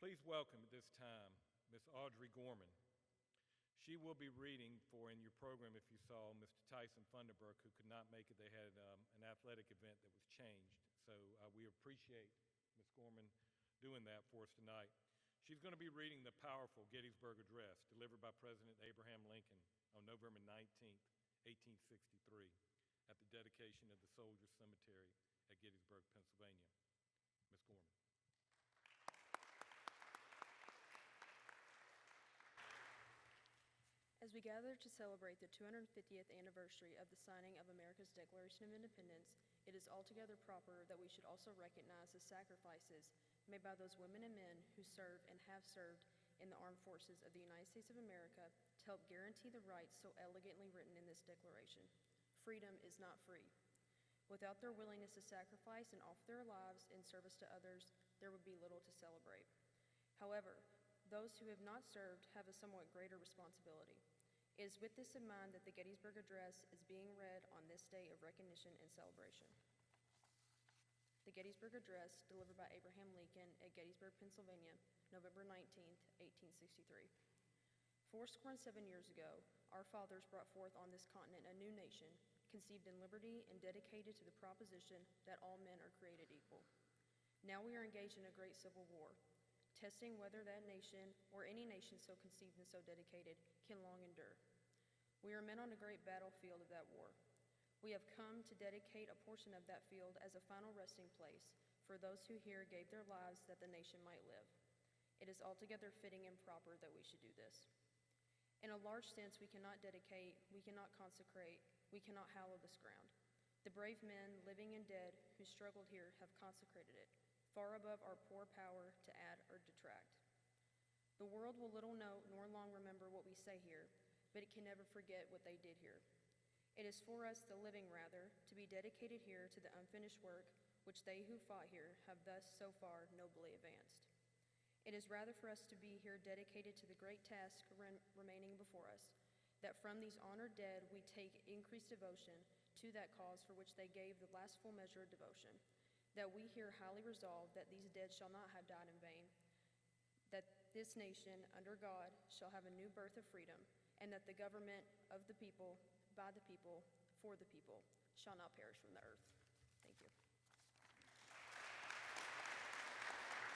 Please welcome at this time Ms. Audrey Gorman. She will be reading for, in your program, if you saw, Mr. Tyson Funderburk, who could not make it. They had an athletic event that was changed. So we appreciate Ms. Gorman doing that for us tonight. She's going to be reading the powerful Gettysburg Address delivered by President Abraham Lincoln on November 19, 1863, at the dedication of the Soldiers' Cemetery at Gettysburg, Pennsylvania. Ms. Gorman. As we gather to celebrate the 250th anniversary of the signing of America's Declaration of Independence, it is altogether proper that we should also recognize the sacrifices made by those women and men who serve and have served in the armed forces of the United States of America to help guarantee the rights so elegantly written in this declaration. Freedom is not free. Without their willingness to sacrifice and offer their lives in service to others, there would be little to celebrate. However, those who have not served have a somewhat greater responsibility. It is with this in mind that the Gettysburg Address is being read on this day of recognition and celebration. The Gettysburg Address, delivered by Abraham Lincoln at Gettysburg, Pennsylvania, November 19, 1863. 77 years ago, our fathers brought forth on this continent a new nation, conceived in liberty and dedicated to the proposition that all men are created equal. Now we are engaged in a great civil war, testing whether that nation, or any nation so conceived and so dedicated, can long endure. We are men on a great battlefield of that war. We have come to dedicate a portion of that field as a final resting place for those who here gave their lives that the nation might live. It is altogether fitting and proper that we should do this. In a large sense, we cannot dedicate, we cannot consecrate, we cannot hallow this ground. The brave men, living and dead, who struggled here have consecrated it, far above our poor power to add or detract. The world will little know nor long remember what we say here, but it can never forget what they did here. It is for us, the living rather, to be dedicated here to the unfinished work which they who fought here have thus so far nobly advanced. It is rather for us to be here dedicated to the great task remaining before us, that from these honored dead we take increased devotion to that cause for which they gave the last full measure of devotion, that we here highly resolve that these dead shall not have died in vain, that this nation, under God, shall have a new birth of freedom, and that the government of the people, by the people, for the people, shall not perish from the earth.